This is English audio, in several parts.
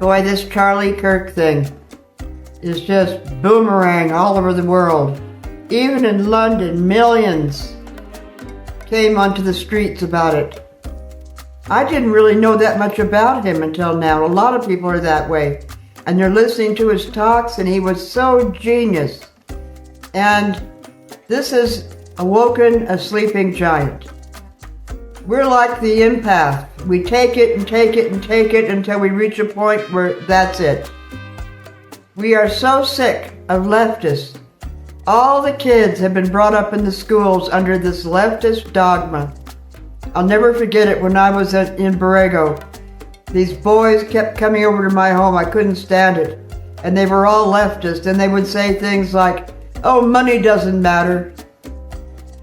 Boy, this Charlie Kirk thing is just boomerang all over the world. Even in London, millions came onto the streets about it. I didn't really know that much about him until now. A lot of people are that way. And they're listening to his talks, and he was so genius. And this has awoken a sleeping giant. We're like the empath. We take it and take it and take it until we reach a point where that's it. We are so sick of leftists. All the kids have been brought up in the schools under this leftist dogma. I'll never forget it when I was in Borrego. These boys kept coming over to my home. I couldn't stand it. And they were all leftist, and they would say things like, "Oh, money doesn't matter."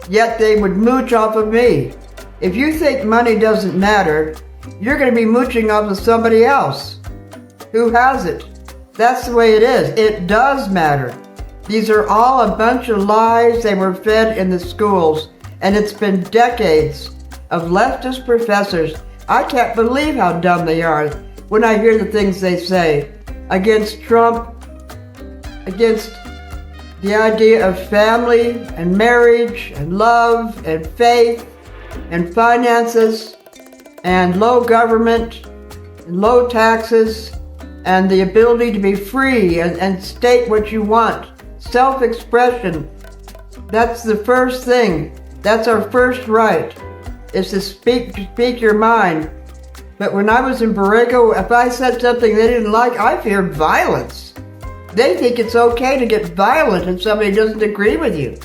Yet they would mooch off of me. If you think money doesn't matter, you're going to be mooching off of somebody else who has it. That's the way it is. It does matter. These are all a bunch of lies they were fed in the schools, and it's been decades of leftist professors. I can't believe how dumb they are when I hear the things they say against Trump, against the idea of family and marriage and love and faith and finances and low government and low taxes and the ability to be free and state what you want. Self-expression. That's the first thing. That's our first right, is to speak your mind. But when I was in Borrego, if I said something they didn't like, I feared violence. They think it's okay to get violent if somebody doesn't agree with you.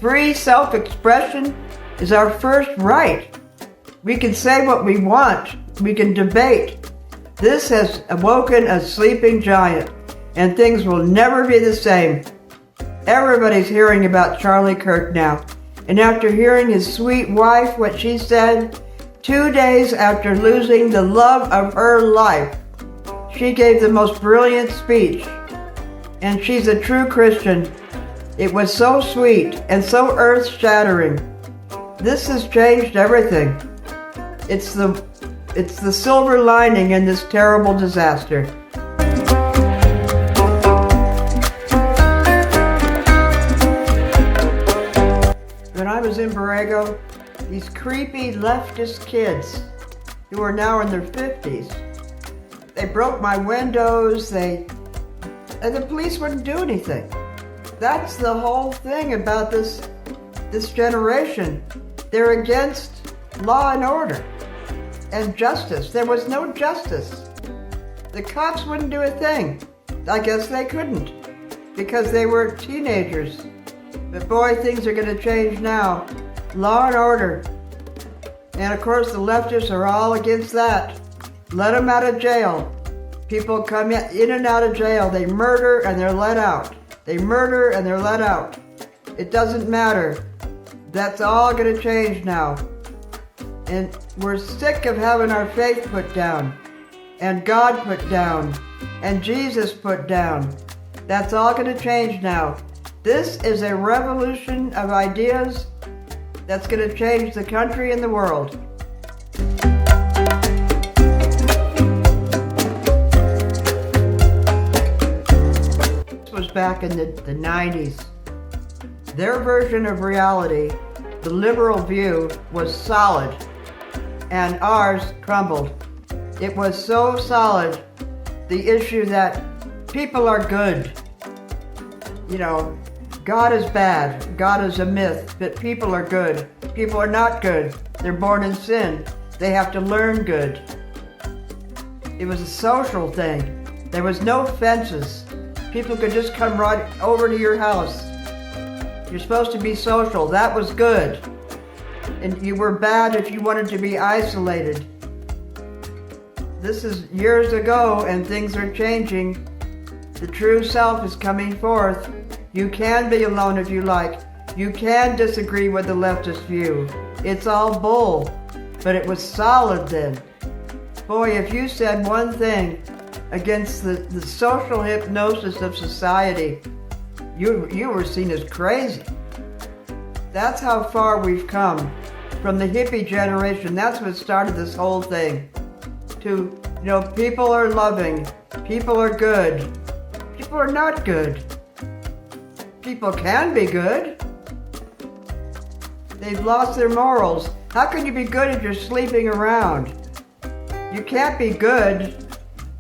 Free self-expression is our first right. We can say what we want. We can debate. This has awoken a sleeping giant, and things will never be the same. Everybody's hearing about Charlie Kirk now. And after hearing his sweet wife, what she said, 2 days after losing the love of her life, she gave the most brilliant speech. And she's a true Christian. It was so sweet and so earth-shattering. This has changed everything. It's the silver lining in this terrible disaster. When I was in Borrego, these creepy leftist kids who are now in their 50s, they broke my windows, and the police wouldn't do anything. That's the whole thing about this generation. They're against law and order and justice. There was no justice. The cops wouldn't do a thing. I guess they couldn't because they were teenagers. But boy, things are going to change now. Law and order. And of course the leftists are all against that. Let them out of jail. People come in and out of jail. They murder and they're let out. They murder and they're let out. It doesn't matter. That's all going to change now. And we're sick of having our faith put down, and God put down, and Jesus put down. That's all going to change now. This is a revolution of ideas that's going to change the country and the world. This was back in the 90s. Their version of reality, the liberal view, was solid, and ours crumbled. It was so solid, the issue that people are good. You know, God is bad, God is a myth, but people are good. People are not good. They're born in sin. They have to learn good. It was a social thing. There was no fences. People could just come right over to your house. You're supposed to be social. That was good. And you were bad if you wanted to be isolated. This is years ago, and things are changing. The true self is coming forth. You can be alone if you like. You can disagree with the leftist view. It's all bull, but it was solid then. Boy, if you said one thing against the social hypnosis of society, you were seen as crazy. That's how far we've come from the hippie generation. That's what started this whole thing, to You know, people are loving. People are good. People are not good. People can be good. They've lost their morals. How can you be good if you're sleeping around? You can't be good.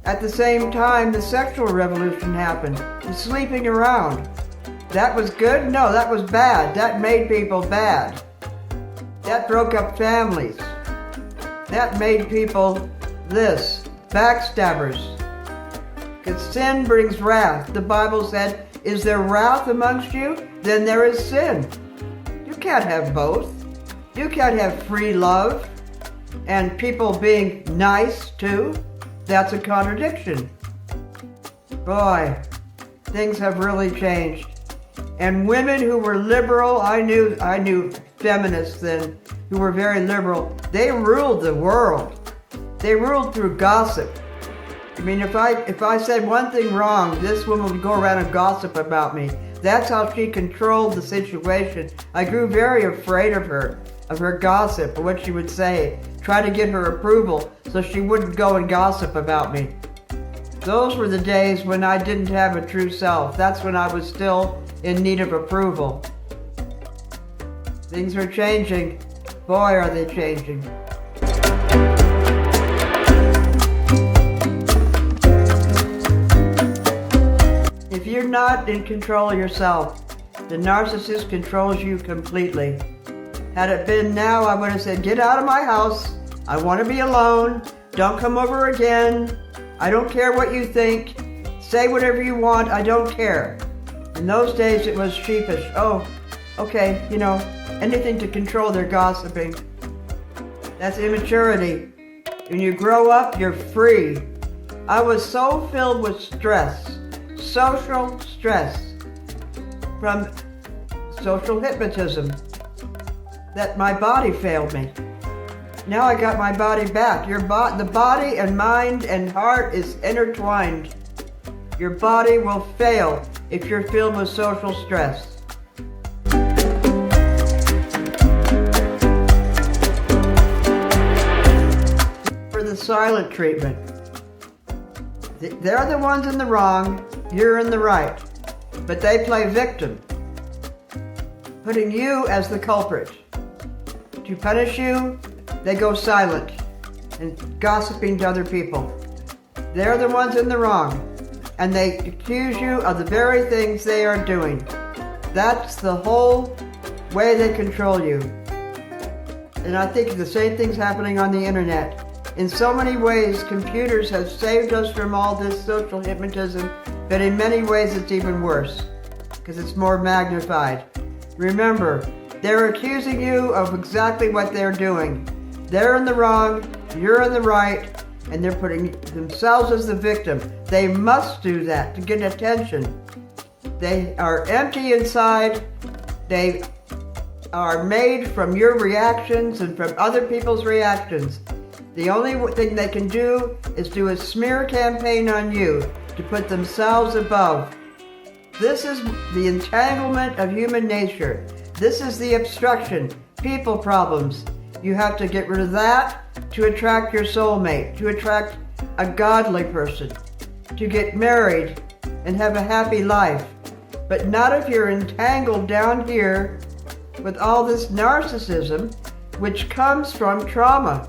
At the same time, the sexual revolution happened. You're sleeping around. That was good? No, that was bad. That made people bad. That broke up families. That made people this, backstabbers. Because sin brings wrath. The Bible said, is there wrath amongst you? Then there is sin. You can't have both. You can't have free love and people being nice too. That's a contradiction. Boy, things have really changed. And women who were liberal, I knew feminists then who were very liberal. They ruled the world. They ruled through gossip. I mean, if I said one thing wrong, this woman would go around and gossip about me. That's how she controlled the situation. I grew very afraid of her gossip, or what she would say. Try to get her approval so she wouldn't go and gossip about me. Those were the days when I didn't have a true self. That's when I was still in need of approval. Things are changing. Boy, are they changing. If you're not in control of yourself, the narcissist controls you completely. Had it been now, I would have said, get out of my house. I want to be alone. Don't come over again. I don't care what you think. Say whatever you want. I don't care. In those days, it was sheepish. Oh, okay, you know, anything to control their gossiping. That's immaturity. When you grow up, you're free. I was so filled with stress, social stress, from social hypnotism, that my body failed me. Now I got my body back. The body and mind and heart is intertwined. Your body will fail if you're filled with social stress. For the silent treatment, they're the ones in the wrong, you're in the right, but they play victim, putting you as the culprit. To punish you, they go silent and gossiping to other people. They're the ones in the wrong, and they accuse you of the very things they are doing. That's the whole way they control you. And I think the same thing's happening on the internet. In so many ways, computers have saved us from all this social hypnotism, but in many ways it's even worse, because it's more magnified. Remember, they're accusing you of exactly what they're doing. They're in the wrong, you're in the right, and they're putting themselves as the victim. They must do that to get attention. They are empty inside. They are made from your reactions and from other people's reactions. The only thing they can do is do a smear campaign on you to put themselves above. This is the entanglement of human nature. This is the obstruction, people problems. You have to get rid of that to attract your soulmate, to attract a godly person, to get married and have a happy life. But not if you're entangled down here with all this narcissism, which comes from trauma.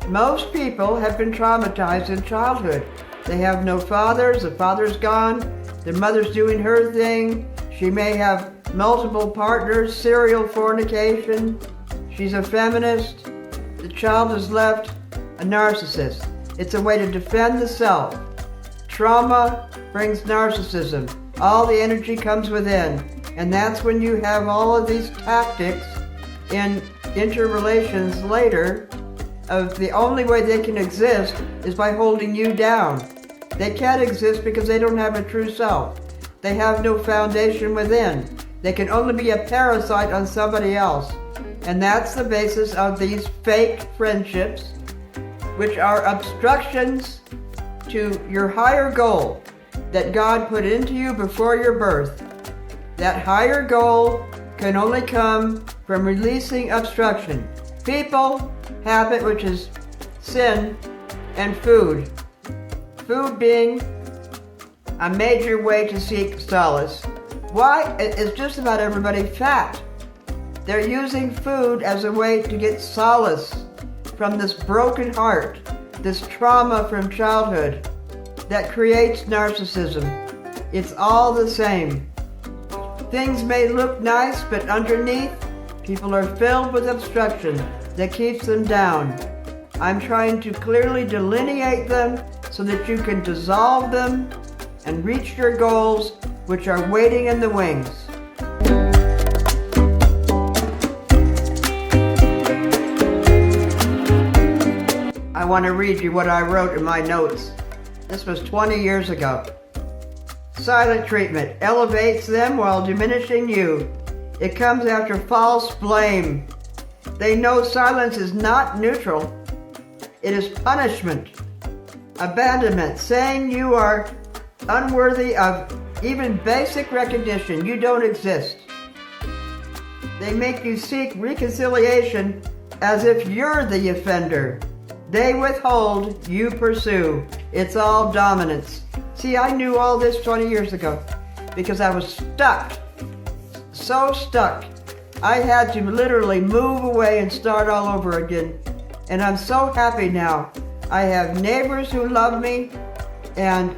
Most people have been traumatized in childhood. They have no fathers, the father's gone, the mother's doing her thing, she may have multiple partners, serial fornication, she's a feminist, the child is left a narcissist. It's a way to defend the self. Trauma brings narcissism. All the energy comes within, and that's when you have all of these tactics in interrelations later of the only way they can exist is by holding you down. They can't exist because they don't have a true self. They have no foundation within. They can only be a parasite on somebody else. And that's the basis of these fake friendships, which are obstructions to your higher goal that God put into you before your birth. That higher goal can only come from releasing obstruction. People, habit, which is sin, and food. Food being a major way to seek solace. Why? It's just about everybody fat. They're using food as a way to get solace from this broken heart, this trauma from childhood that creates narcissism. It's all the same. Things may look nice, but underneath, people are filled with obstruction that keeps them down. I'm trying to clearly delineate them so that you can dissolve them and reach your goals, which are waiting in the wings. I want to read you what I wrote in my notes. This was 20 years ago. Silent treatment elevates them while diminishing you. It comes after false blame. They know silence is not neutral. It is punishment, abandonment, saying you are unworthy of even basic recognition. You don't exist. They make you seek reconciliation as if you're the offender. They withhold, you pursue. It's all dominance. See, I knew all this 20 years ago because I was stuck, so stuck. I had to literally move away and start all over again. And I'm so happy now. I have neighbors who love me, and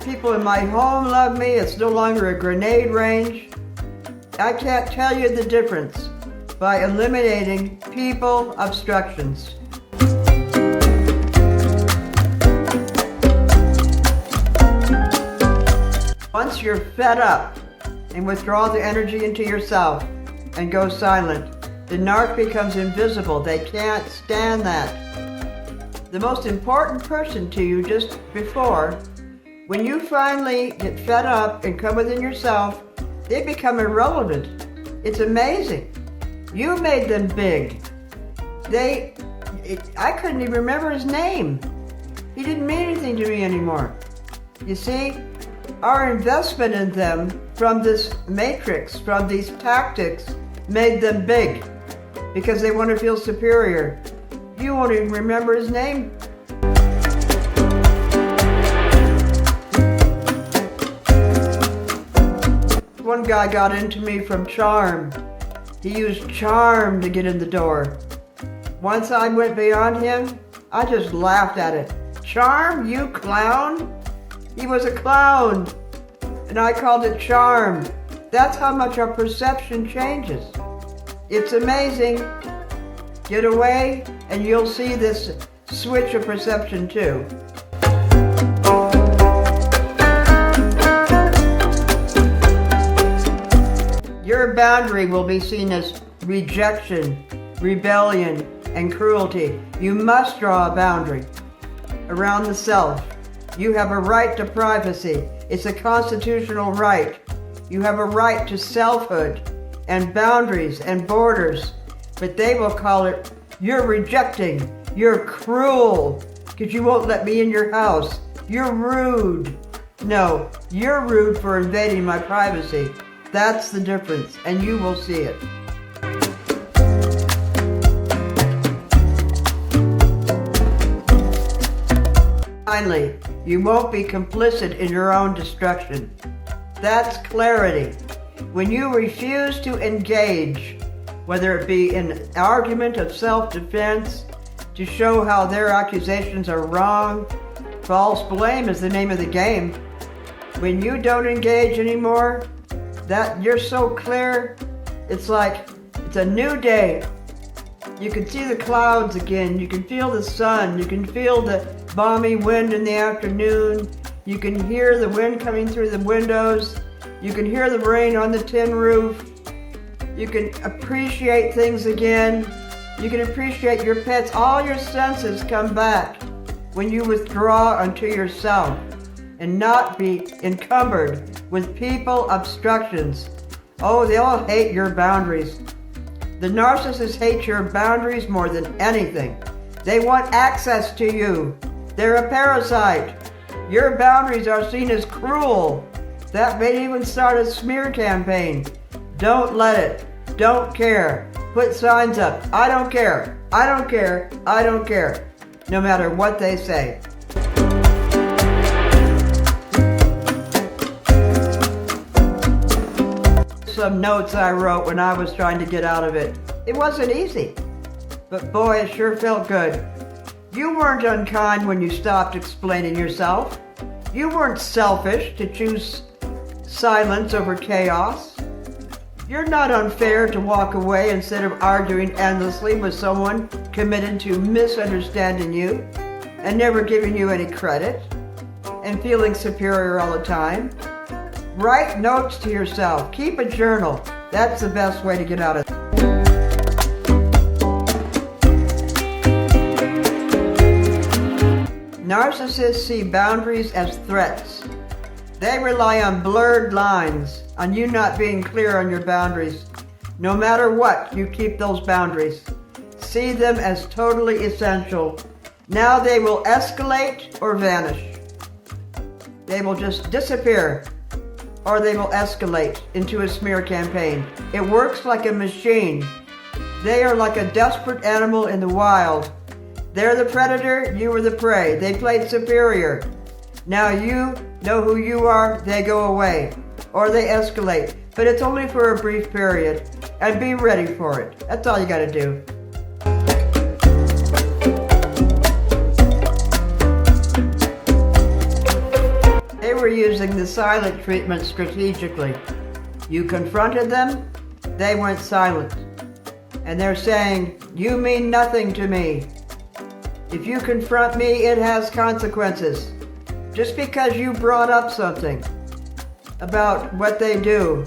people in my home love me. It's no longer a grenade range. I can't tell you the difference by eliminating people obstructions. Once you're fed up and withdraw the energy into yourself and go silent, the narc becomes invisible. They can't stand that. The most important person to you just before, when you finally get fed up and come within yourself, they become irrelevant. It's amazing. You made them big. I couldn't even remember his name. He didn't mean anything to me anymore. You see, our investment in them from this matrix, from these tactics, made them big because they want to feel superior. You won't even remember his name. One guy got into me from charm. He used charm to get in the door. Once I went beyond him, I just laughed at it. Charm, you clown? He was a clown, and I called it charm. That's how much our perception changes. It's amazing. Get away, and you'll see this switch of perception too. Your boundary will be seen as rejection, rebellion, and cruelty. You must draw a boundary around the self. You have a right to privacy. It's a constitutional right. You have a right to selfhood and boundaries and borders. But they will call it, you're rejecting, you're cruel, because you won't let me in your house. You're rude. No, you're rude for invading my privacy. That's the difference, and you will see it. Finally, you won't be complicit in your own destruction. That's clarity. When you refuse to engage, whether it be in an argument of self-defense, to show how their accusations are wrong, false blame is the name of the game. When you don't engage anymore, that you're so clear, it's like it's a new day. You can see the clouds again, you can feel the sun, you can feel the balmy wind in the afternoon, you can hear the wind coming through the windows, you can hear the rain on the tin roof, you can appreciate things again, you can appreciate your pets. All your senses come back when you withdraw unto yourself and not be encumbered with people obstructions. Oh, they all hate your boundaries. The narcissists hate your boundaries more than anything. They want access to you. They're a parasite. Your boundaries are seen as cruel. That may even start a smear campaign. Don't let it. Don't care. Put signs up. I don't care. I don't care. I don't care. no matter what they say. Some notes I wrote when I was trying to get out of it. It wasn't easy, but boy, it sure felt good. You weren't unkind when you stopped explaining yourself. You weren't selfish to choose silence over chaos. You're not unfair to walk away instead of arguing endlessly with someone committed to misunderstanding you and never giving you any credit and feeling superior all the time. Write notes to yourself. Keep a journal. That's the best way to get out of it. Narcissists see boundaries as threats. They rely on blurred lines, on you not being clear on your boundaries. No matter what, you keep those boundaries. See them as totally essential. Now they will escalate or vanish. They will just disappear, or they will escalate into a smear campaign. It works like a machine. They are like a desperate animal in the wild. They're the predator, you are the prey. They played superior. Now you know who you are, they go away, or they escalate. But it's only for a brief period, and be ready for it. That's all you gotta do. They were using the silent treatment strategically. You confronted them, they went silent. And they're saying, you mean nothing to me. If you confront me, it has consequences. Just because you brought up something about what they do,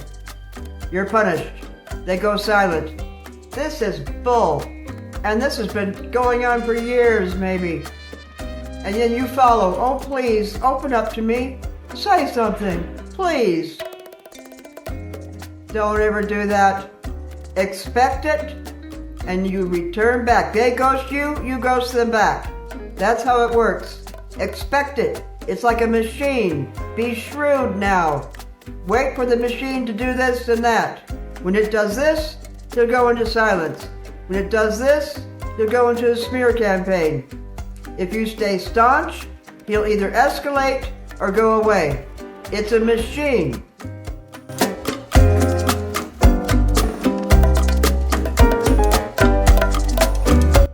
you're punished. They go silent. This is bull. And this has been going on for years, maybe. And then you follow. Oh, please, open up to me. Say something, please. Don't ever do that. Expect it, and you return back. They ghost you, you ghost them back. That's how it works. Expect it. It's like a machine. Be shrewd now. Wait for the machine to do this and that. When it does this, they'll go into silence. When it does this, they'll go into a smear campaign. If you stay staunch, he'll either escalate or go away. It's a machine.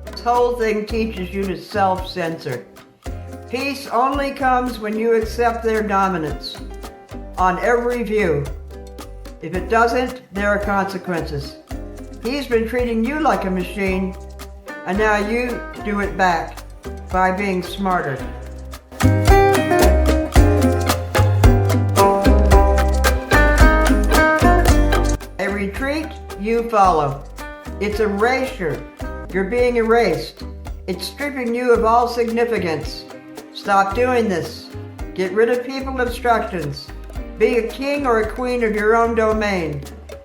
This whole thing teaches you to self-censor. Peace only comes when you accept their dominance on every view. If it doesn't, there are consequences. He's been treating you like a machine, and now you do it back by being smarter. A retreat, you follow. It's erasure. You're being erased. It's stripping you of all significance. Stop doing this. Get rid of people obstructions. Be a king or a queen of your own domain.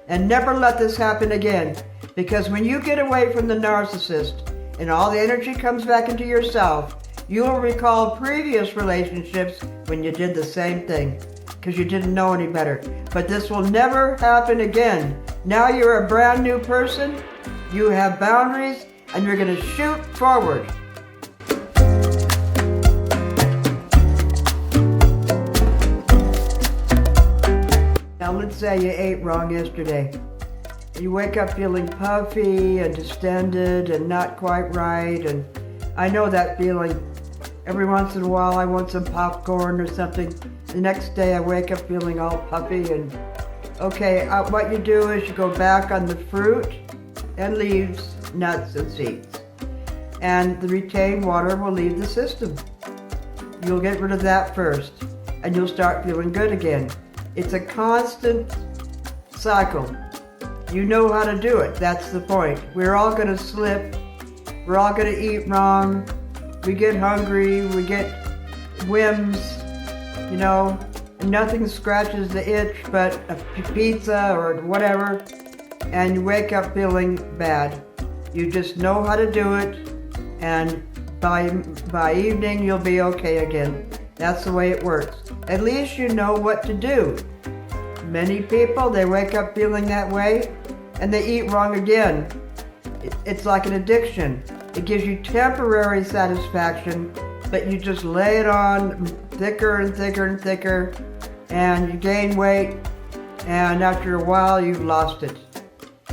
And never let this happen again. Because when you get away from the narcissist and all the energy comes back into yourself, you will recall previous relationships when you did the same thing. Because you didn't know any better. But this will never happen again. Now you're a brand new person. You have boundaries and you're going to shoot forward. Now let's say you ate wrong yesterday. You wake up feeling puffy and distended and not quite right, and I know that feeling. Every once in a while I want some popcorn or something. The next day I wake up feeling all puffy and okay, what you do is you go back on the fruit and leaves, nuts and seeds. And the retained water will leave the system. You'll get rid of that first and you'll start feeling good again. It's a constant cycle. You know how to do it. That's the point. We're all going to slip. We're all going to eat wrong. We get hungry. We get whims. You know, nothing scratches the itch but a pizza or whatever. And you wake up feeling bad. You just know how to do it. And by evening, you'll be okay again. That's the way it works. At least you know what to do. Many people, they wake up feeling that way and they eat wrong again. It's like an addiction. It gives you temporary satisfaction, but you just lay it on thicker and thicker and thicker, and you gain weight, and after a while you've lost it.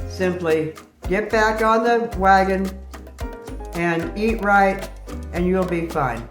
Simply get back on the wagon and eat right, and you'll be fine.